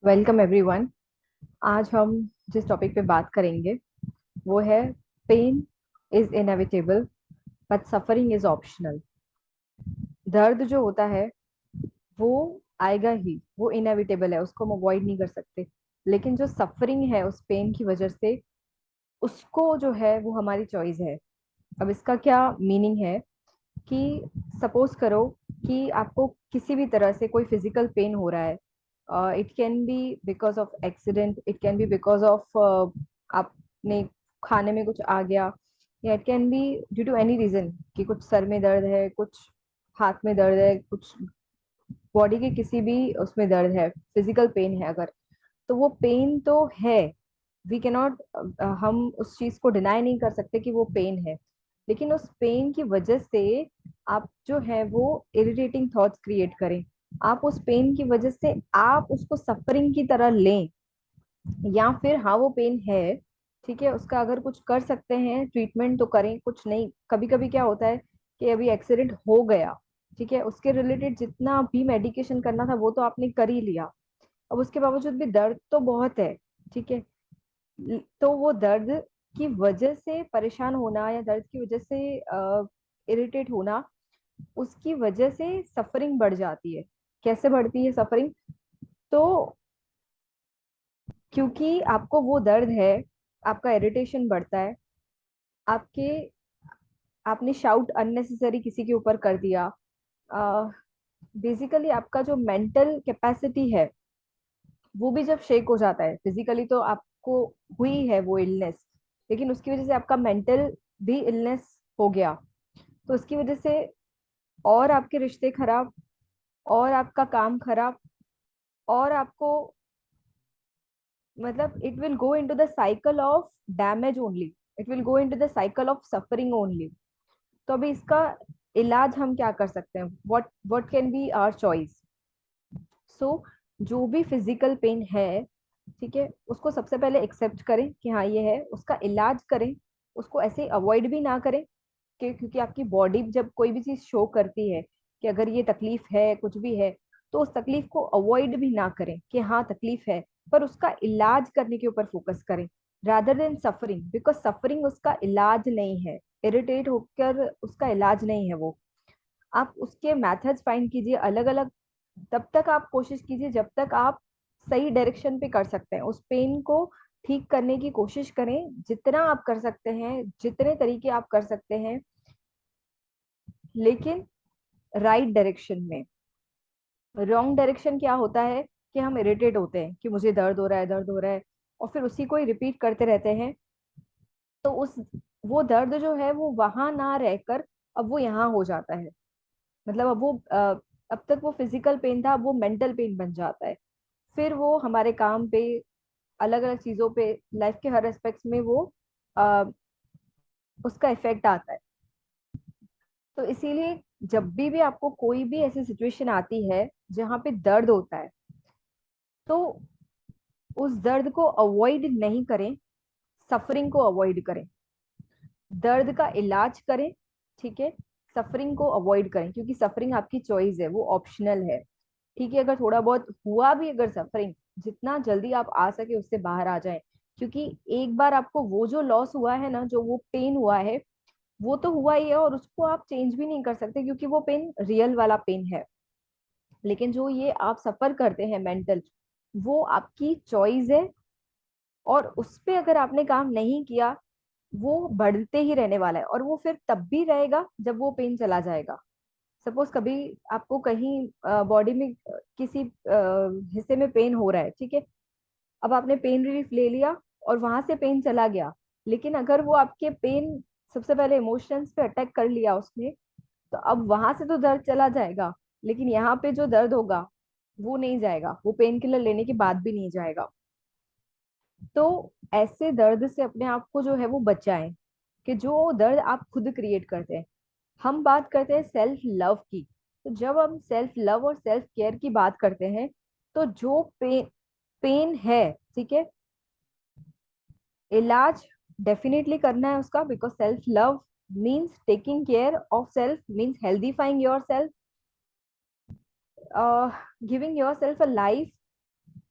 Welcome everyone. आज हम जिस टॉपिक पे बात करेंगे वो है pain is inevitable but suffering is optional. दर्द जो होता है वो आएगा ही, वो इनएविटेबल है, उसको हम अवॉइड नहीं कर सकते। लेकिन जो सफरिंग है उस पेन की वजह से, उसको जो है वो हमारी चॉइस है। अब इसका क्या मीनिंग है कि सपोज करो कि आपको किसी भी तरह से कोई फिजिकल पेन हो रहा है। It can be because of accident, it can be because of आपने खाने में कुछ आ गया, या it can be due to any reason कि कुछ सर में दर्द है, कुछ हाथ में दर्द है, कुछ बॉडी के किसी भी उसमें दर्द है, फिजिकल पेन है अगर, तो वो पेन तो है। वी कैनॉट, हम उस चीज को डिनाई नहीं कर सकते कि वो पेन है। लेकिन उस पेन की वजह से आप जो है वो इरिटेटिंग थॉट्स क्रिएट करें, आप उस पेन की वजह से आप उसको सफरिंग की तरह लें, या फिर हाँ वो पेन है, ठीक है, उसका अगर कुछ कर सकते हैं ट्रीटमेंट तो करें, कुछ नहीं। कभी कभी क्या होता है कि अभी एक्सीडेंट हो गया, ठीक है, उसके रिलेटेड जितना भी मेडिकेशन करना था वो तो आपने कर ही लिया, अब उसके बावजूद भी दर्द तो बहुत है, ठीक है। तो वो दर्द की वजह से परेशान होना या दर्द की वजह से इरिटेट होना, उसकी वजह से सफरिंग बढ़ जाती है। कैसे बढ़ती है सफरिंग? तो क्योंकि आपको वो दर्द है, आपका इरिटेशन बढ़ता है, आपके आपने शाउट अननेसेसरी किसी के ऊपर कर दिया। बेसिकली आपका जो मेंटल कैपेसिटी है वो भी जब शेक हो जाता है, फिजिकली तो आपको हुई है वो इलनेस, लेकिन उसकी वजह से आपका मेंटल भी इलनेस हो गया, तो उसकी वजह से और आपके रिश्ते खराब, और आपका काम खराब, और आपको, मतलब it will go into the cycle of damage only, it will go into the cycle of suffering only. तो अभी इसका इलाज हम क्या कर सकते हैं? What can be our choice? So जो भी फिजिकल पेन है, ठीक है, उसको सबसे पहले एक्सेप्ट करें कि हाँ ये है, उसका इलाज करें, उसको ऐसे अवॉइड भी ना करें क्योंकि आपकी बॉडी जब कोई भी चीज शो करती है कि अगर ये तकलीफ है, कुछ भी है, तो उस तकलीफ को अवॉइड भी ना करें कि हाँ तकलीफ है, पर उसका इलाज करने के ऊपर फोकस करें rather than suffering, because suffering उसका इलाज नहीं है, इरिटेट होकर उसका इलाज नहीं है वो। आप उसके मेथड्स फाइंड कीजिए अलग अलग, तब तक आप कोशिश कीजिए जब तक आप सही डायरेक्शन पे कर सकते हैं, उस पेन को ठीक करने की कोशिश करें, जितना आप कर सकते हैं, जितने तरीके आप कर सकते हैं, लेकिन राइट डायरेक्शन में। रॉन्ग डायरेक्शन क्या होता है कि हम इरिटेट होते हैं कि मुझे दर्द हो रहा है, दर्द हो रहा है, और फिर उसी को ही रिपीट करते रहते हैं। तो उस वो दर्द जो है वो वहां ना रहकर अब वो यहाँ हो जाता है, मतलब अब वो अब तक वो फिजिकल पेन था, अब वो मेंटल पेन बन जाता है। फिर वो हमारे काम पे, अलग अलग चीजों पे, लाइफ के हर एस्पेक्ट्स में वो अ, उसका इफेक्ट आता है। तो इसीलिए जब भी आपको कोई भी ऐसी सिचुएशन आती है जहाँ पे दर्द होता है, तो उस दर्द को अवॉइड नहीं करें, सफरिंग को अवॉइड करें, दर्द का इलाज करें, ठीक है, सफरिंग को अवॉइड करें, क्योंकि सफरिंग आपकी चॉइस है, वो ऑप्शनल है, ठीक है। अगर थोड़ा बहुत हुआ भी अगर सफरिंग, जितना जल्दी आप आ सके उससे बाहर आ जाएं, क्योंकि एक बार आपको वो जो लॉस हुआ है ना, जो वो पेन हुआ है, वो तो हुआ ही है और उसको आप चेंज भी नहीं कर सकते क्योंकि वो पेन रियल वाला पेन है। लेकिन जो ये आप सफर करते हैं मेंटल, वो आपकी चॉइस है, और उस पे अगर आपने काम नहीं किया, वो बढ़ते ही रहने वाला है, और वो फिर तब भी रहेगा जब वो पेन चला जाएगा। सपोज कभी आपको कहीं बॉडी में किसी हिस्से में पेन हो रहा है, ठीक है, अब आपने पेन रिलीफ ले लिया और वहां से पेन चला गया, लेकिन अगर वो आपके पेन, सबसे पहले इमोशंस पे अटैक कर लिया उसने, तो अब वहां से तो दर्द चला जाएगा, लेकिन यहाँ पे जो दर्द होगा वो नहीं जाएगा, वो पेन किलर लेने के बाद भी नहीं जाएगा। तो ऐसे दर्द से अपने आप को जो है वो बचाएं, कि जो दर्द आप खुद क्रिएट करते हैं। हम बात करते हैं सेल्फ लव की, तो जब हम सेल्फ लव और सेल्फ केयर की बात करते हैं, तो जो पेन है, ठीक है, इलाज डेफिनेटली करना है उसका, because self love means taking care of self, means healthifying your self, giving your self a life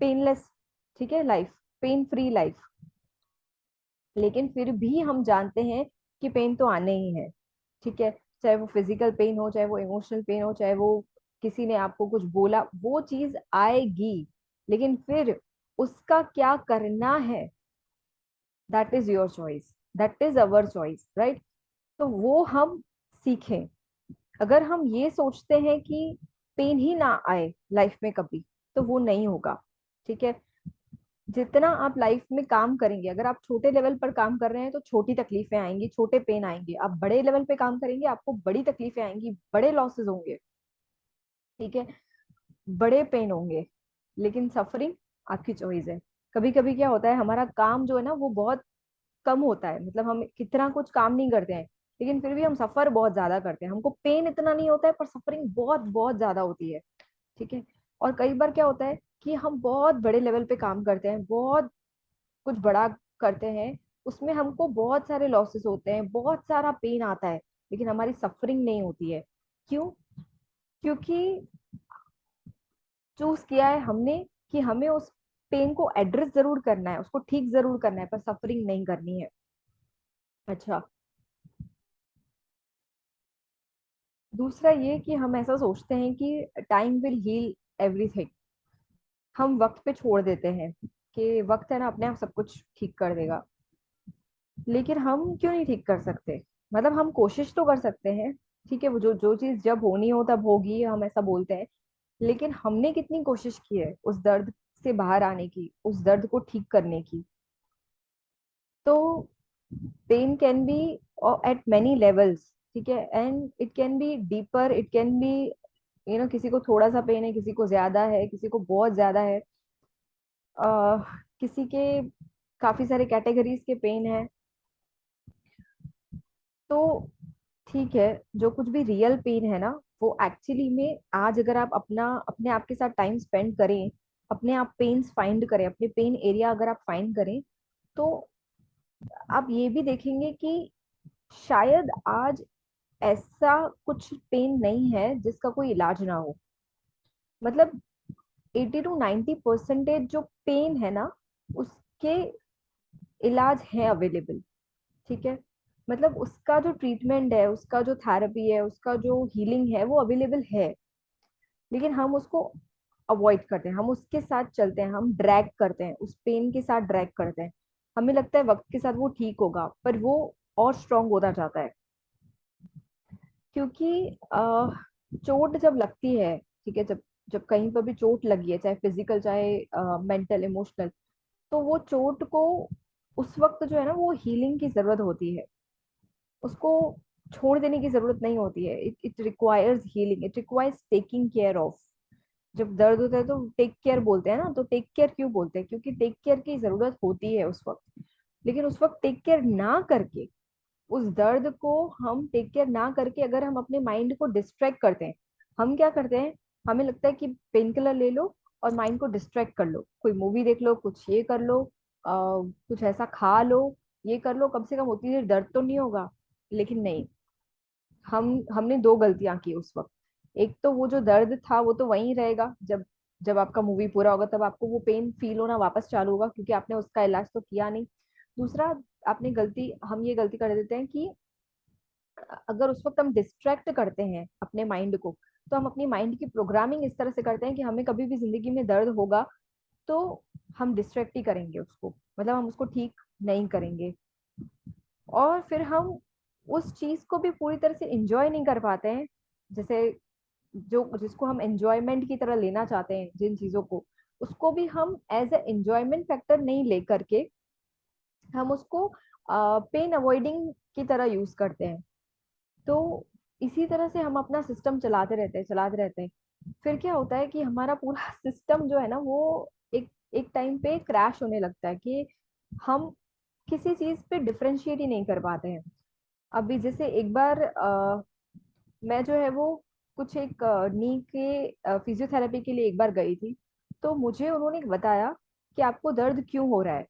painless, ठीक है, लाइफ, पेन फ्री लाइफ। लेकिन फिर भी हम जानते हैं कि पेन तो आने ही है, ठीक है, चाहे वो फिजिकल पेन हो, चाहे वो इमोशनल पेन हो, चाहे वो किसी ने आपको कुछ बोला, वो चीज आएगी। लेकिन फिर उसका क्या करना है, that is your choice, that is our choice, right. तो वो हम सीखें। अगर हम ये सोचते हैं कि पेन ही ना आए लाइफ में कभी, तो वो नहीं होगा, ठीक है। जितना आप लाइफ में काम करेंगे, अगर आप छोटे लेवल पर काम कर रहे हैं तो छोटी तकलीफें आएंगी, छोटे पेन आएंगे। आप बड़े लेवल पे काम करेंगे, आपको बड़ी तकलीफें आएंगी, बड़े लॉसेस होंगे, ठीक है, बड़े पेन होंगे। लेकिन सफरिंग आपकी चॉइस है। कभी कभी क्या होता है, हमारा काम जो है ना वो बहुत कम होता है, मतलब हम कितना कुछ काम नहीं करते हैं, लेकिन फिर भी हम सफर बहुत ज्यादा करते हैं। हमको पेन इतना नहीं होता है, पर सफरिंग बहुत बहुत ज्यादा होती है, ठीक है। और कई बार क्या होता है कि हम बहुत बड़े लेवल पे काम करते हैं, बहुत कुछ बड़ा करते हैं, उसमें हमको बहुत सारे लॉसेस होते हैं, बहुत सारा पेन आता है, लेकिन हमारी सफरिंग नहीं होती है। क्यों? क्योंकि चूज किया है हमने कि हमें उस पेन को एड्रेस जरूर करना है, उसको ठीक जरूर करना है, पर सफरिंग नहीं करनी है। अच्छा, दूसरा ये कि हम ऐसा सोचते हैं कि टाइम विल हील एवरीथिंग। हम वक्त पे छोड़ देते हैं कि वक्त है ना, अपने आप सब कुछ ठीक कर देगा। लेकिन हम क्यों नहीं ठीक कर सकते? मतलब हम कोशिश तो कर सकते हैं, ठीक है, वो जो जो चीज जब होनी हो तब होगी, हम ऐसा बोलते हैं। लेकिन हमने कितनी कोशिश की है उस दर्द से बाहर आने की, उस दर्द को ठीक करने की? तो pain can be at many levels, ठीक है, and it can be deeper, it can be, किसी को थोड़ा सा पेन है, किसी को ज्यादा है, किसी को बहुत ज्यादा है, किसी के काफी सारे कैटेगरीज के पेन है। तो ठीक है, जो कुछ भी रियल पेन है ना, वो एक्चुअली में आज अगर आप अपना अपने आप के साथ टाइम स्पेंड करें, अपने आप पेन्स फाइंड करें, अपने पेन एरिया अगर आप फाइंड करें, तो आप ये भी देखेंगे कि शायद आज ऐसा कुछ पेन नहीं है जिसका कोई इलाज ना हो। मतलब 80 to 90% जो पेन है ना, उसके इलाज है अवेलेबल, ठीक है। मतलब उसका जो ट्रीटमेंट है, उसका जो थेरेपी है, उसका जो हीलिंग है, वो अवेलेबल है। लेकिन हम उसको अवॉइड करते हैं, हम उसके साथ चलते हैं, हम ड्रैग करते हैं, उस पेन के साथ ड्रैग करते हैं। हमें लगता है वक्त के साथ वो ठीक होगा, पर वो और स्ट्रांग होता जाता है। क्योंकि चोट जब लगती है, ठीक है, जब जब कहीं पर भी चोट लगी है, चाहे फिजिकल, चाहे मेंटल, इमोशनल, तो वो चोट को उस वक्त जो है ना, वो हीलिंग की जरूरत होती है। उसको छोड़ देने की जरूरत नहीं होती है। It it requires healing, it requires taking care of. जब दर्द होता है तो टेक केयर बोलते हैं ना, तो टेक केयर क्यों बोलते हैं? क्योंकि टेक केयर की जरूरत होती है उस वक्त। लेकिन उस वक्त टेक केयर ना करके, उस दर्द को हम टेक केयर ना करके, अगर हम अपने माइंड को डिस्ट्रैक्ट करते हैं, हम क्या करते हैं, हमें लगता है कि पेन किलर ले लो और माइंड को डिस्ट्रैक्ट कर लो, कोई मूवी देख लो, कुछ ये कर लो, कुछ ऐसा खा लो, ये कर लो, कम से कम उतनी देर दर्द तो नहीं होगा। लेकिन नहीं, हमने दो गलतियां की उस वक्त। एक तो वो जो दर्द था वो तो वहीं रहेगा, जब जब आपका मूवी पूरा होगा तब आपको वो पेन फील होना वापस चालू होगा, क्योंकि आपने उसका इलाज तो किया नहीं। दूसरा, हम ये गलती कर देते हैं कि अगर उस वक्त हम डिस्ट्रैक्ट करते हैं अपने माइंड को, तो हम अपनी माइंड की प्रोग्रामिंग इस तरह से करते हैं कि हमें कभी भी जिंदगी में दर्द होगा तो हम डिस्ट्रैक्ट ही करेंगे उसको, मतलब हम उसको ठीक नहीं करेंगे। और फिर हम उस चीज को भी पूरी तरह से इंजॉय नहीं कर पाते हैं, जैसे जो जिसको हम एंजॉयमेंट की तरह लेना चाहते हैं, जिन चीजों को, उसको भी हम एज ए एंजॉयमेंट फैक्टर नहीं ले करके, हम उसको पेन अवॉइडिंग की तरह यूज करते हैं। तो इसी तरह से हम अपना सिस्टम चलाते रहते हैं। फिर क्या होता है कि हमारा पूरा सिस्टम जो है ना, वो एक एक टाइम पे क्रैश होने लगता है कि हम किसी चीज पे डिफरेंशिएट ही नहीं कर पाते हैं। अभी जैसे एक बार मैं जो है वो कुछ एक नी के फिजियोथेरेपी के लिए एक बार गई थी। तो मुझे उन्होंने बताया कि आपको दर्द क्यों हो रहा है।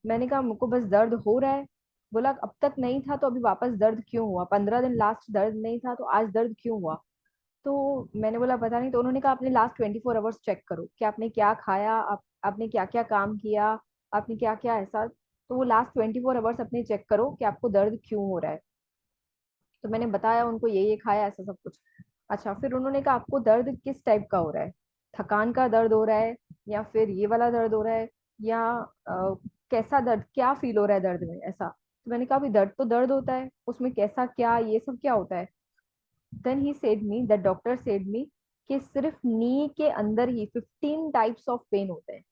मैंने कहा मुझको बस दर्द हो रहा है। बोला अब तक नहीं था तो अभी वापस दर्द क्यों हुआ? 15 दिन लास्ट दर्द नहीं था तो आज दर्द क्यों हुआ? तो मैंने बोला पता नहीं। तो उन्होंने कहा आपने लास्ट 24 आवर्स चेक करो कि आपने क्या खाया, आपने क्या क्या काम किया, आपने क्या क्या ऐसा। तो वो लास्ट 24 आवर्स अपने चेक करो कि आपको दर्द क्यों हो रहा है। तो मैंने बताया उनको ये खाया ऐसा सब कुछ। अच्छा, फिर उन्होंने कहा आपको दर्द किस टाइप का हो रहा है, थकान का दर्द हो रहा है या फिर ये वाला दर्द हो रहा है, या कैसा दर्द, क्या फील हो रहा है दर्द में ऐसा। तो मैंने कहा अभी दर्द तो दर्द होता है, उसमें कैसा क्या ये सब क्या होता है। Then he said me, that doctor said me, कि सिर्फ नी के अंदर ही 15 टाइप्स ऑफ पेन होते हैं।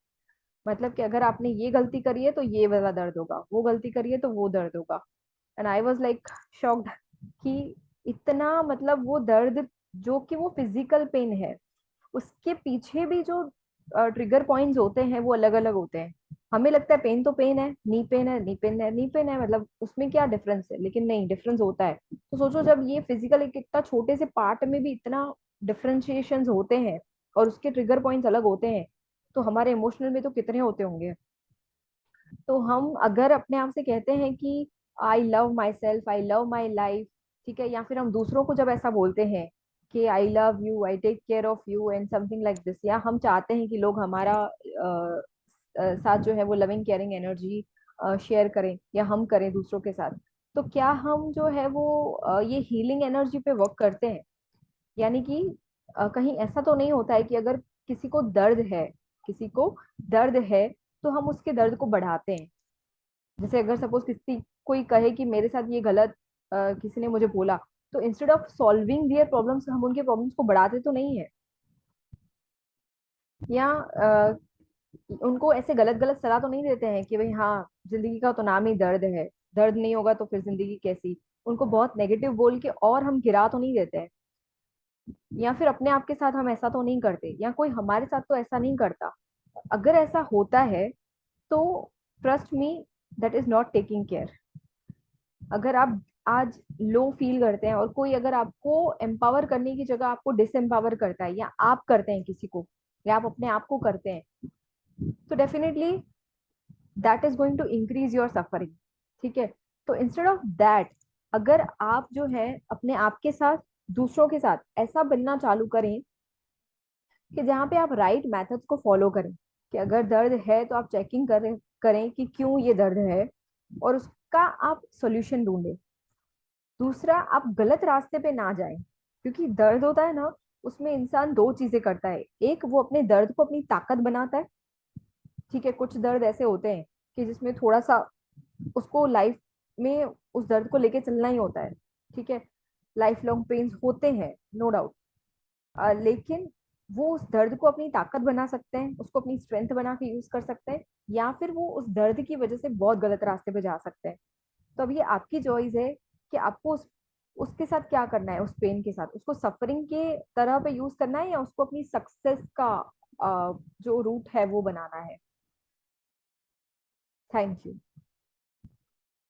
मतलब कि अगर आपने ये गलती करी है तो ये वाला दर्द होगा, वो गलती करी है तो वो दर्द होगा। And I was like shocked कि इतना, मतलब वो दर्द जो कि वो फिजिकल पेन है, उसके पीछे भी जो ट्रिगर पॉइंट्स होते हैं वो अलग अलग होते हैं। हमें लगता है पेन तो पेन है, नी पेन है, नी पेन है, नी पेन है, मतलब उसमें क्या डिफरेंस है, लेकिन नहीं, डिफरेंस होता है। तो सोचो जब ये फिजिकल एक इतना छोटे से पार्ट में भी इतना डिफरेंशिएशंस होते हैं और उसके ट्रिगर पॉइंट्स अलग होते हैं, तो हमारे इमोशनल में तो कितने होते होंगे। तो हम अगर अपने आप से कहते हैं कि I love my self, I love my life, ठीक है, या फिर हम दूसरों को जब ऐसा बोलते हैं कि I love you, I take care of you and something like this, या हम चाहते हैं कि लोग हमारा साथ जो है वो लविंग केयरिंग एनर्जी शेयर करें या हम करें दूसरों के साथ, तो क्या हम जो है वो ये हीलिंग एनर्जी पे वर्क करते हैं। यानी कि कहीं ऐसा तो नहीं होता है कि अगर किसी को दर्द है, किसी को दर्द है तो हम उसके दर्द को बढ़ाते हैं। जैसे अगर सपोज किसी कोई कहे कि मेरे साथ ये गलत किसी ने मुझे बोला, तो instead of solving their problems हम उनके प्रॉब्लम्स को बढ़ाते तो नहीं है। या उनको ऐसे गलत गलत सलाह तो नहीं देते हैं कि भाई हाँ, जिंदगी का तो नाम ही दर्द है, दर्द नहीं होगा तो फिर जिंदगी कैसी। उनको बहुत नेगेटिव बोल के और हम गिरा तो नहीं देते हैं। या फिर अपने आप के साथ हम ऐसा तो नहीं करते, या कोई हमारे साथ तो ऐसा नहीं करता। अगर ऐसा होता है तो trust me, that is not taking care. अगर आप आज लो फील करते हैं और कोई अगर आपको एम्पावर करने की जगह आपको डिसएम्पावर करता है, या आप करते हैं किसी को, या आप अपने आप को करते हैं, तो definitely that is going to increase your suffering. ठीक है। तो इंस्टेड ऑफ दैट, अगर आप जो है अपने आप के साथ, दूसरों के साथ ऐसा बनना चालू करें कि जहाँ पे आप राइट मेथड्स को फॉलो करें, कि अगर दर्द है तो आप चेकिंग करें करें कि क्यों ये दर्द है, और उसका आप सॉल्यूशन ढूंढें। दूसरा, आप गलत रास्ते पे ना जाएं, क्योंकि दर्द होता है ना, उसमें इंसान दो चीजें करता है। एक, वो अपने दर्द को अपनी ताकत बनाता है। ठीक है, कुछ दर्द ऐसे होते हैं कि जिसमें थोड़ा सा उसको लाइफ में उस दर्द को लेके चलना ही होता है। ठीक है, लाइफ लॉन्ग पेन्स होते हैं, नो डाउट। लेकिन वो उस दर्द को अपनी ताकत बना सकते हैं, उसको अपनी स्ट्रेंथ बना के यूज कर सकते हैं, या फिर वो उस दर्द की वजह से बहुत गलत रास्ते पे जा सकते हैं। तो अब ये आपकी चॉइस है कि आपको उसके साथ क्या करना है, उस पेन के साथ उसको सफरिंग के तरह पे यूज करना है, या उसको अपनी सक्सेस का जो रूट है वो बनाना है। Thank you.